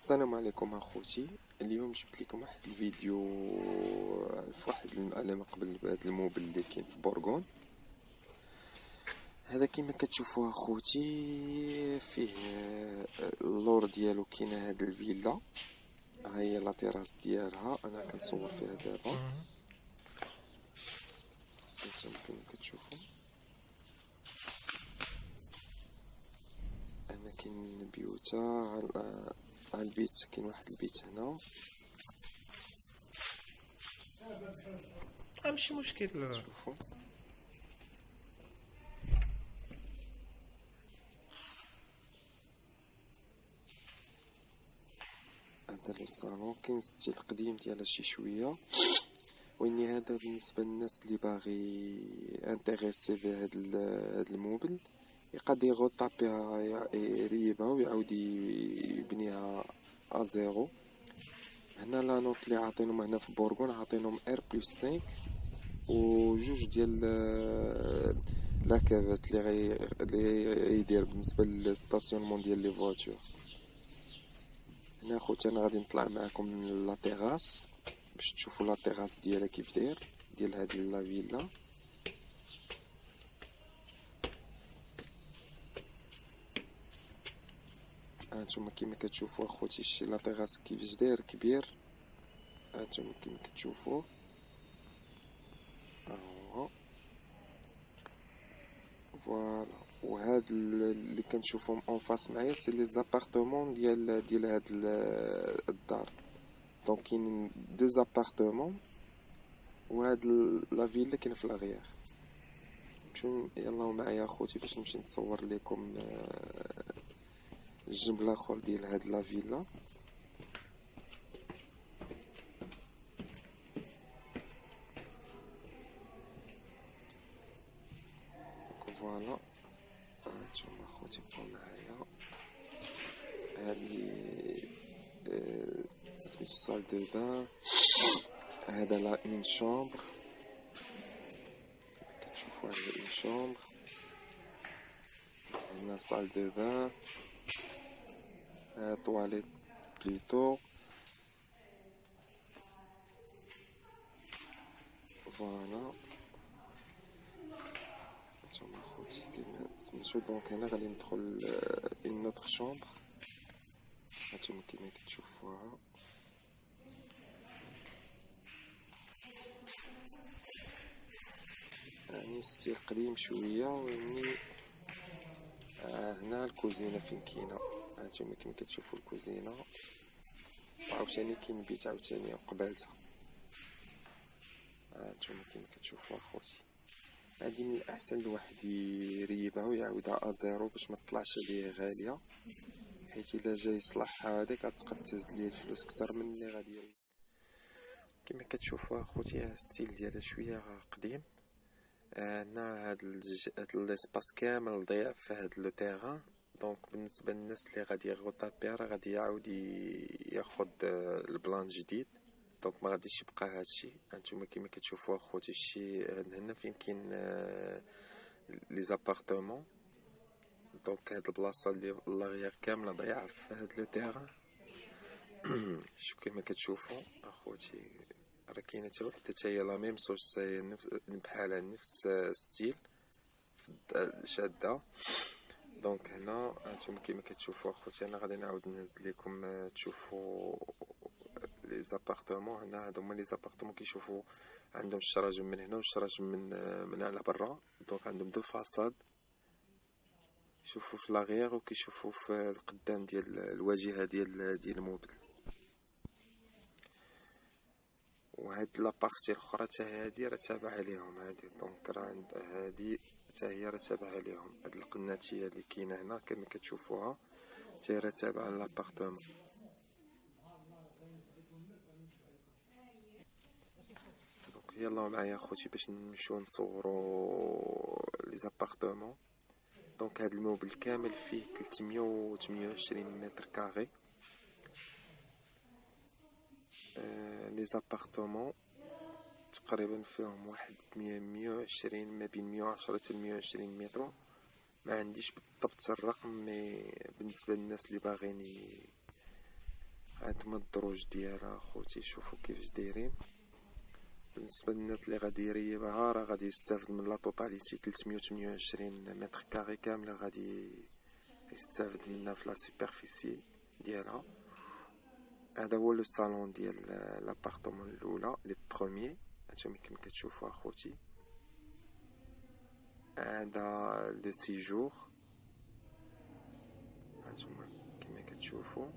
السلام عليكم اخوتي. اليوم جبت لكم واحد الفيديو في واحد المعلم قبل بهذا الموبل اللي كاين في بورغون. هذا كما كتشوفوا اخوتي فيه اللور ديالو. كاينه هاد الفيلا، ها هي لا تيراس ديالها، انا كنصور فيها دابا. انتم كما كتشوفوا انا كاين البيوتا على البيت. كاين واحد البيت هنا، ماشي مشكل. شوفوا هذا لو صالون. كاين ستيل قديم ديالها شي شويه، واني هذا بالنسبه للناس اللي باغي انتريسي بهاد هاد الموبل، يقدر يغوطابيها يريبها ويعاود يبنيها ازيرو. هنا لا نوت اللي عاطينهم هنا في بورغون، عاطينهم R+5 وجوج ديال لاكافات اللي يدير بالنسبه للستاسيونمون ديال لي فواتور. هنا خوتي انا غادي نطلع معكم من لا تيراس باش تشوفوا لا تيراس ديالها كيف داير، ديال هاد لا فيلا. هانتوما كيما كتشوفوا اخوتي الشي لا تيراس كيفاش داير كبير. هانتوما كيما كتشوفوا اهو فوالا. وهاد اللي كنشوفهم اون فاس معايا سي لي زابارتمون ديال هاد الدار. دونك كاين دو زابارتمون، وهاد لا فيلا كاين في لاغيير. نمشيو يلا معايا اخوتي باش نمشي نصور لكم الجنب الاخر ديال هاد لا فيلا. فوالا هانتوما اخوتي بقاو معايا. هادي سميتو صال دو بان. هذا لا اون شامبر، كتشوفوا هذا اون شامبر. هنا صال دو بان، طواليت بليتو. فوالا نتوما اخوتي كيما سميتو. دونك هنا غادي ندخل اون نوتر شامبر. هانتوما كيما كتشوفوها يعني ستيل قديم شويه. واني هنا الكوزينه فين كاينه. هانتوما كيما كتشوفوا الكوزينه، وعاوتاني كاين بيت عاوتاني قبالتها. هانتوما كيما كتشوفوا اخوتي، هادي من الاحسن الواحد يريبها ويعاودها ازيرو باش ما تطلعش ليه غاليه، حيت الا جا يصلحها هذيك غتبقى تهز ليه الفلوس كتر من اللي غادي يريب. كما كتشوفوا اخوتي الستيل ديالها شويه قديم. هنا هاد الاسباس كامل ضيع في هاد لو تيران. دونك بالنسبه للناس اللي غادي يغوطا بيها راه غادي يعاود ياخد البلان جديد. دونك ما غاديش يبقى هادشي. هانتوما كيما كتشوفوا اخوتي الشي هنا فين كاين لي زابارتمون. دونك هاد البلاصه اللي لاغيير كامله ضيعه في هاد لو تيران. شوف كيما كتشوفوا اخوتي راه كاينه حتى وحده حتى هي لا ميم سوس بحالها نفس ستيل شاده. دونك هنا هانتوما كيما كتشوفوا اخوتي انا غادي نعاود نهز لكم تشوفوا لي زابارتمون. هنا هادو هما لي زابارتمون كيشوفوا عندهم الشراجم من هنا والشراجم من على برا. دونك عندهم دو فاصاد، يشوفوا في لاغيير وكيشوفوا في القدام ديال الواجهه ديال الموبل. وهاد لابارتي الاخرى حتى هادي راه تابعه ليهم هادي. دونك راه عند هادي حتى هي راه تابعه ليهم. هاد القناتيه اللي كاينه هنا كما كتشوفوها حتى هي راه تابعه لابارتمون. دونك يلا معايا اخوتي باش نمشيو نصوروا لي زابارتمون. دونك هاد الموبل كامل فيه 328 متر كاري. لي زابارتمون تقريبا فيهم واحد 120 ما بين 110 حتى 120 متر. ما عنديش بالضبط الرقم، مي بالنسبه للناس اللي باغيين هانتوما الدروج ديالها اخوتي، شوفوا كيفاش دايرين. بالنسبه للناس اللي غادي يريبها راه غادي يستافد من لا توتاليتي 328 متر كاري كامله، غادي يستافد منها في لا سوبرفيسي ديالها. هذا هو لو صالون ديال لابارتمون الاولى لي بروميي، هانتوما كما كتشوفوا اخوتي. هذا لو سيجور، هانتوما كما كتشوفوا.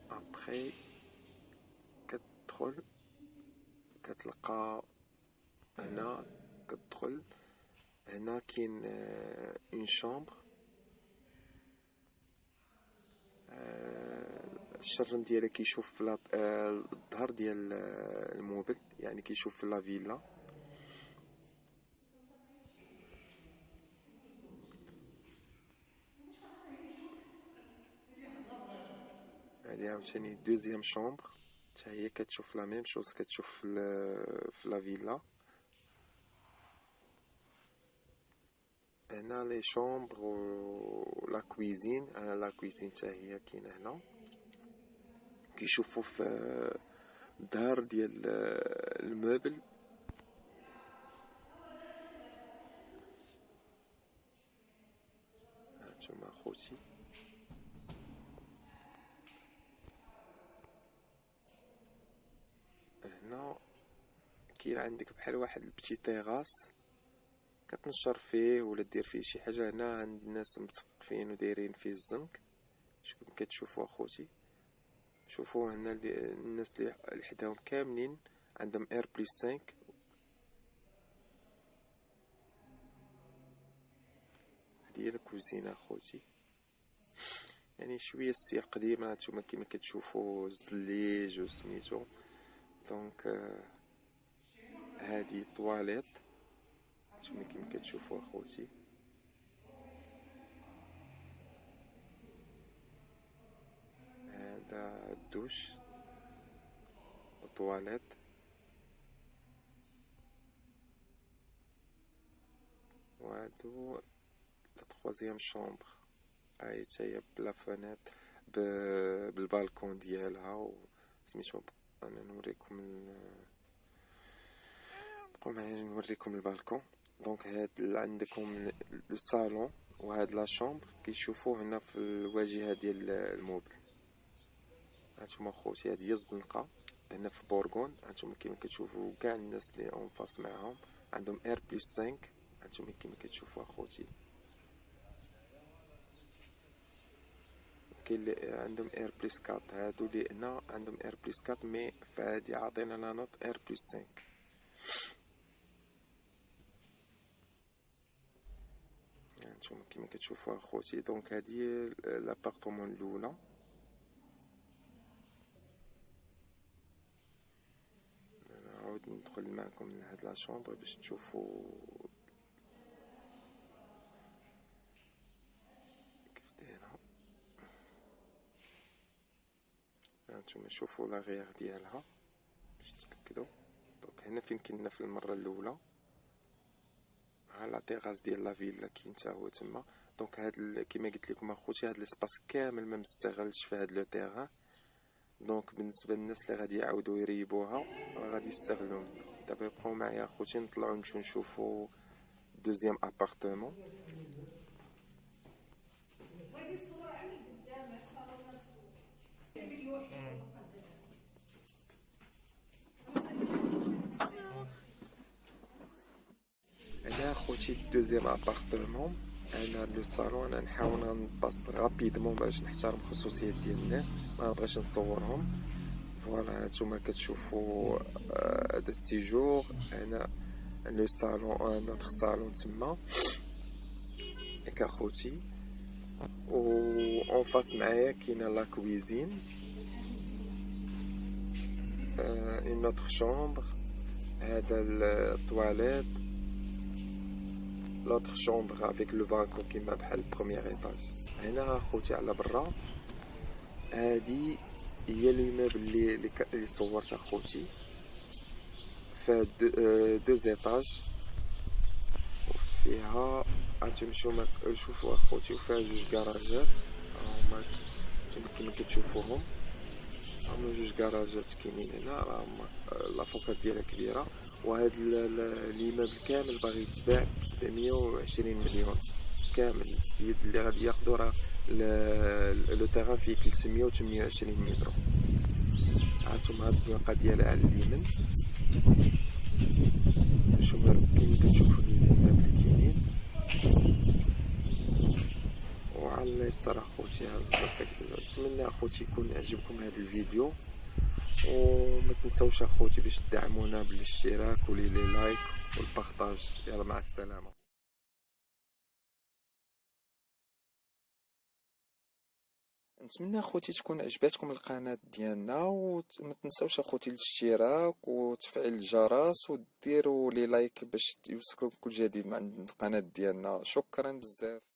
ابخي كتدخل كتلقى هنا، كتدخل هنا كاين اون شامبر. الشرم ديالها كيشوف في الظهر ديال الموبل، يعني كيشوف في لا فيلا. هذه عاوتاني دوزيام شامبر، حتى هي كتشوف لا ميم شوز، كتشوف في لا فيلا. هنا لي شامبر و لا كويزين، لا كويزين حتى هي كاينه هنا، كيشوفوا في الظهر ديال الموبل. هانتوما اخوتي هنا كاين عندك بحال واحد البتي تيغاس كتنشر فيه ولا دير فيه شي حاجه. هنا عند الناس مسقفين ودايرين فيه الزنك، شكون كتشوفوا اخوتي. شوفوا هنا الناس اللي حداهم كاملين عندهم اير بلس 5. هذه هي الكوزينه اخوتي، يعني شويه السير قديم. هانتوما كما كتشوفوا الزليج وسميتو. دونك هذه طواليت، هانتوما كما كتشوفوا اخوتي. هذا الدوش وطواليت. وهادو التروازيام شامبر، هاي هي بلا فنات بالبالكون ديالها وسميتو. انا نوريكم بقاو معايا نوريكم البالكون. دونك هاد عندكم لو صالون وهاد لا شامبر كيشوفوه هنا في الواجهه ديال الموبل. هانتوما خوتي هادي هي الزنقه هنا في بورغون. هانتوما كيما كتشوفوا كاع الناس اللي اون فاس معاهم عندهم اير بلس 5. هانتوما كيما كتشوفوا اخوتي كاين اللي عندهم اير بلس 4. هادو اللي هنا عندهم اير بلس 4 مي فهادي عاطينا لا نوت اير بلس 5. هانتوما كيما كتشوفوا اخوتي. دونك هادي لابارتمون الاولى. نعاود ندخل معكم لهاد لا شومبر باش تشوفوا كيف دايره. هانتوما شوفوا لا غير ديالها باش تاكدوا. دونك هنا فين كنا في المره الاولى، ها لا تيغاس ديال لا فيلا كاين حتى هو تما. دونك هاد كيما قلت لكم اخوتي هاد ليسباس كامل ما مستغلش في هاد لو تيغان. دونك بالنسبه للناس اللي غادي يعاودوا يريبوها راه غادي يستغلوا. دابا بقاو معايا اخوتي نطلعوا نمشيو نشوفوا دوزيام ابارتمون. هنا اخوتي دوزيام ابارتمون. انا لو صالون انا نحاول نباص رابيدمون باش نحترم خصوصيات ديال الناس، ما نبغيش نصورهم. فوالا هانتوما كتشوفوا هذا السيجور. هنا لو صالون نوتر صالون تما ياك اخوتي. و اون فاس معايا كاينه لا كويزين، اون نوتر شامبر. هذا الطواليت، لوتر شامبر افيك لو بالكون كيما بحال البروميير ايطاج. هنا اخوتي على برا هادي هي ليموبل اللي صورت اخوتي. فيها دو ايطاج وفيها غتمشيو شوفوا اخوتي، وفيها جوج كراجات هما كما كتشوفوهم. هما جوج كراجات كاينين هنا، راه هما لا فاصاد ديالها كبيره. وهاد ليمابل كامل باغي يتباع ب 720 مليون كامل. السيد اللي غادي ياخدو راه لو تيران فيه 328 متر. هانتوما الزنقه ديالها على اليمين. كما كتشوفوا لي زيمابل اللي كاينين، وعلى اليسار اخوتي هاد الزنقه كيفاش. نتمنى اخوتي يكون عجبكم هاد الفيديو، وما تنسوش اخوتي باش تدعمونا بالاشتراك ولي لايك والبارطاج. يلا مع السلامه. نتمنى اخوتي تكون عجبتكم القناه ديالنا، وما تنسوش اخوتي الاشتراك وتفعيل الجرس وديروا لي لايك باش يوصلكم كل جديد مع القناه ديالنا. شكرا بزاف.